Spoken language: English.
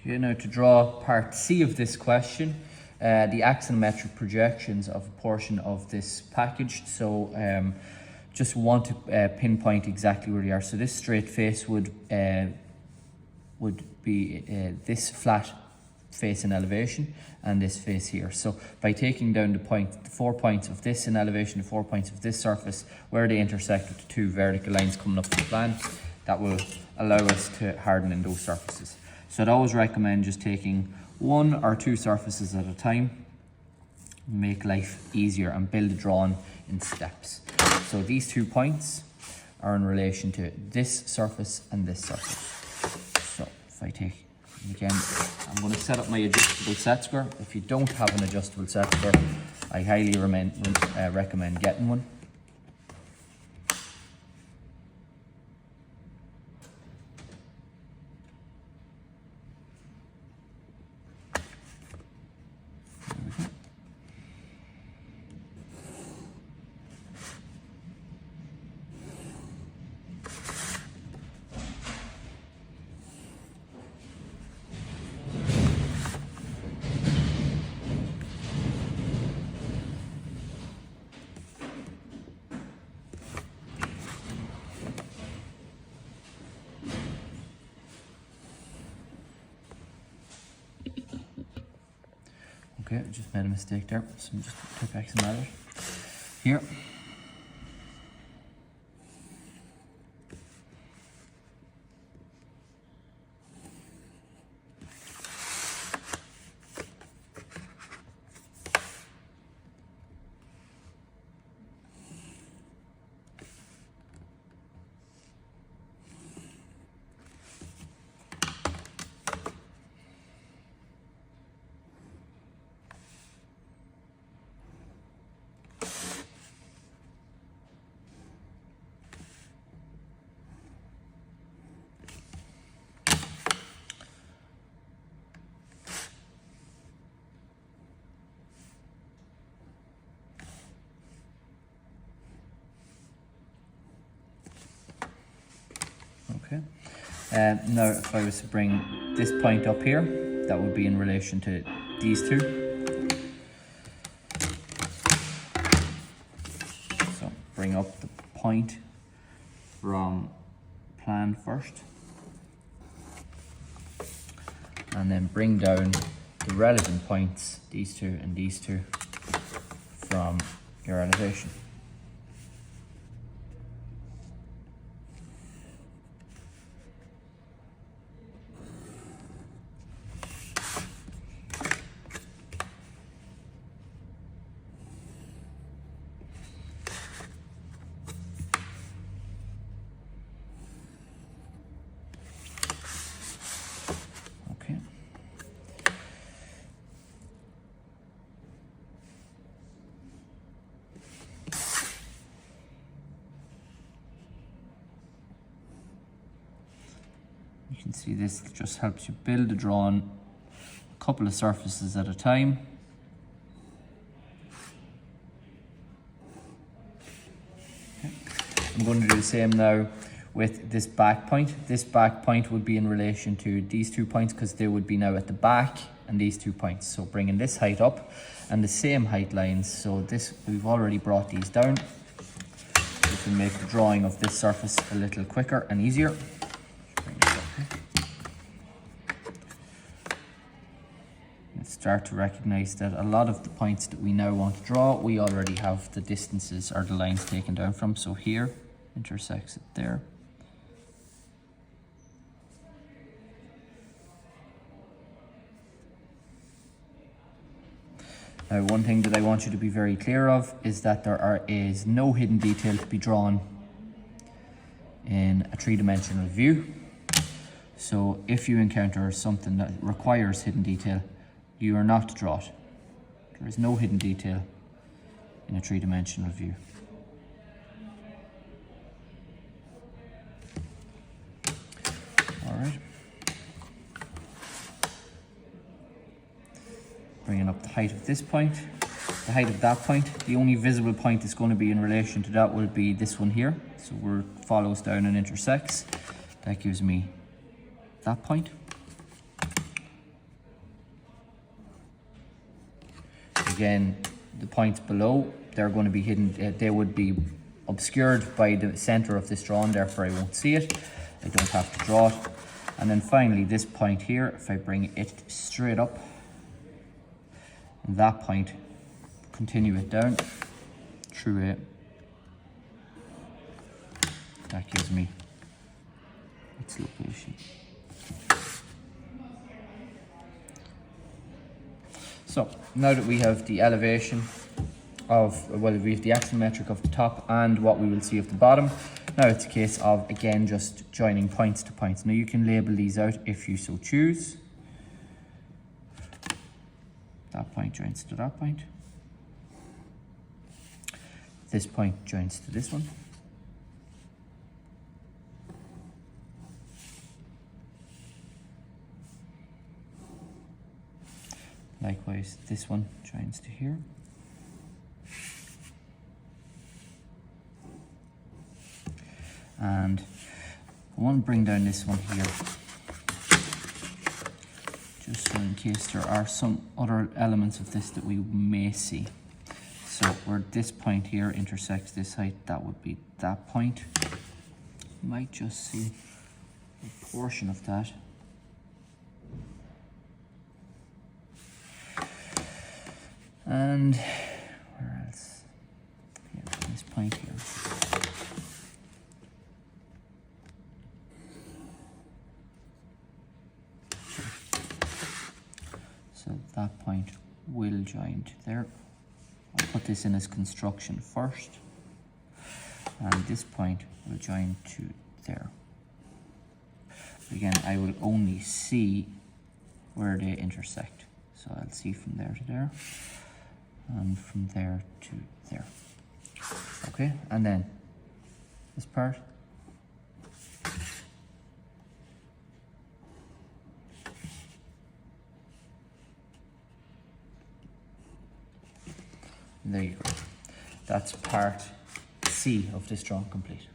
Okay, now to draw part C of this question, the axonometric projections of a portion of this package. So just want to pinpoint exactly where they are. So this straight face would be this flat face in elevation and this face here. So by taking down the 4 points of this in elevation, the 4 points of this surface, where they intersect with the two vertical lines coming up the plan, that will allow us to harden in those surfaces. So I'd always recommend just taking 1 or 2 surfaces at a time, make life easier and build a drawing in steps. So these 2 points are in relation to this surface and this surface. So if I take, again, I'm going to set up my adjustable set square. If you don't have an adjustable set square, I highly recommend getting one. Okay, I just made a mistake there, so I'm just take back some matter here. Okay. Now if I was to bring this point up here, that would be in relation to these two. So bring up the point from plan first, and then bring down the relevant points, these two and these two, from your elevation. You can see this just helps you build a drawing a couple of surfaces at a time. Okay. I'm going to do the same now with this back point. This back point would be in relation to these 2 points because they would be now at the back and these 2 points. So bringing this height up and the same height lines. So this, we've already brought these down. We can make the drawing of this surface a little quicker and easier. Start to recognize that a lot of the points that we now want to draw, we already have the distances or the lines taken down from. So here intersects it there. Now, one thing that I want you to be very clear of is that there is no hidden detail to be drawn in a three-dimensional view. So if you encounter something that requires hidden detail, you are not to draw it. There is no hidden detail in a three-dimensional view. All right. Bringing up the height of this point, the height of that point. The only visible point that's going to be in relation to that will be this one here. So where it follows down and intersects. That gives me that point. again, the points below, they're going to be hidden, they would be obscured by the center of this drawing, therefore I won't see it. I don't have to draw it. And then finally this point here, if I bring it straight up, and that point, continue it down through it, that gives me its location. So now that we have the elevation of, well, we have the axonometric of the top and what we will see of the bottom, now it's a case of, again, just joining points to points. Now you can label these out if you so choose. That point joins to that point. This point joins to this one. Likewise, this one joins to here. And I want to bring down this one here, just so in case there are some other elements of this that we may see. So where this point here intersects this height, that would be that point. You might just see a portion of that. And where else? Yeah, this point here. So that point will join to there. I'll put this in as construction first. And this point will join to there. Again, I will only see where they intersect. So I'll see from there to there. And from there to there. Okay, and then this part. And there you go. That's part C of this drawing complete.